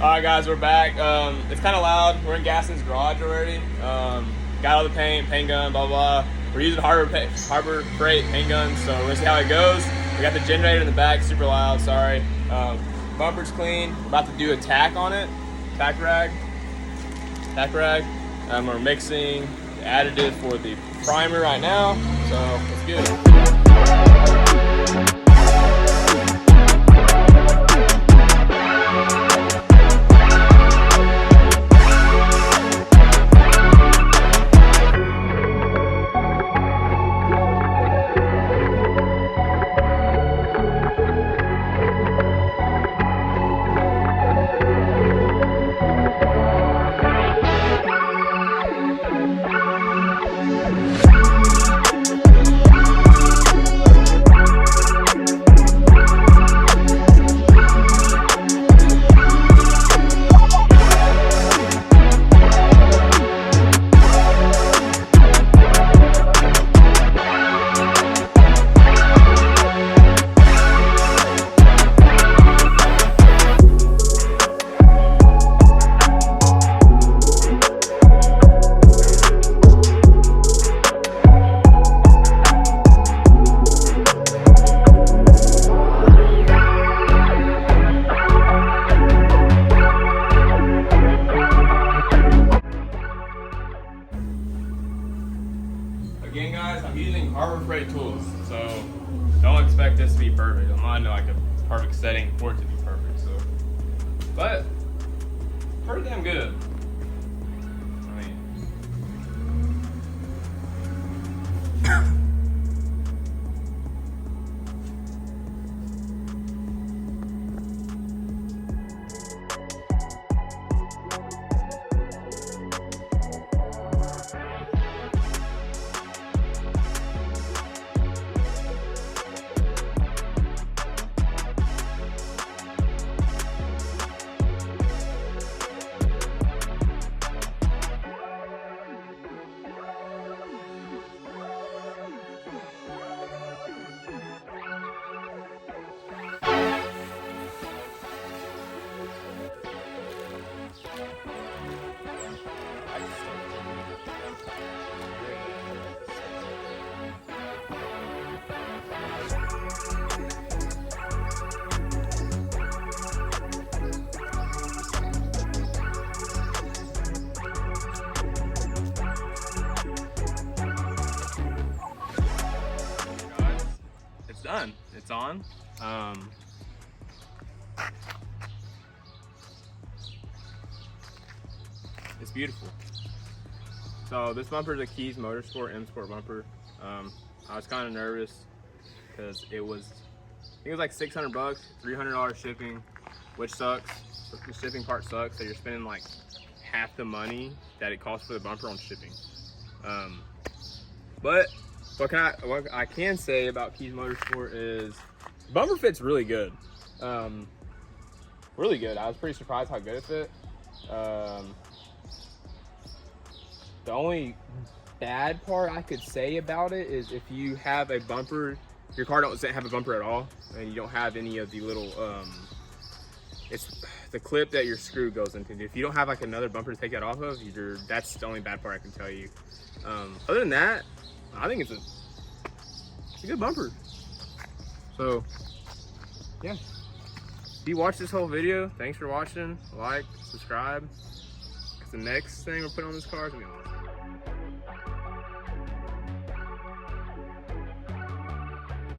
Alright guys, we're back. It's kind of loud. We're in Gaston's garage already. Got all the paint gun, blah blah. We're using Harbor Freight paint guns, so we're gonna see how it goes. We got the generator in the back, super loud, sorry. Bumper's clean. We're about to do a tack on it. Tack rag. We're mixing the additive for the primer right now, so let's get it. Again guys, I'm using Harbor Freight tools, so don't expect this to be perfect. I'm not in like a perfect setting for it to be perfect, so. But, pretty damn good. I mean. Done. It's on. It's beautiful. So this bumper is a Kies Motorsport Msport bumper. I was kind of nervous because it was, I think it was like 600 bucks, $300 shipping, which sucks. The shipping part sucks. So you're spending like half the money that it costs for the bumper on shipping. But what I can say about Kies Motorsport is the bumper fits really good. Really good. I was pretty surprised how good it fit. The only bad part I could say about it is if you have a bumper, your car don't have a bumper at all, and you don't have any of the little, it's the clip that your screw goes into. If you don't have like another bumper to take that off of, that's the only bad part I can tell you. Other than that, I think it's a good bumper. So, yeah. If you watched this whole video, thanks for watching. Like, subscribe. Because the next thing we're putting on this car is going to be awesome.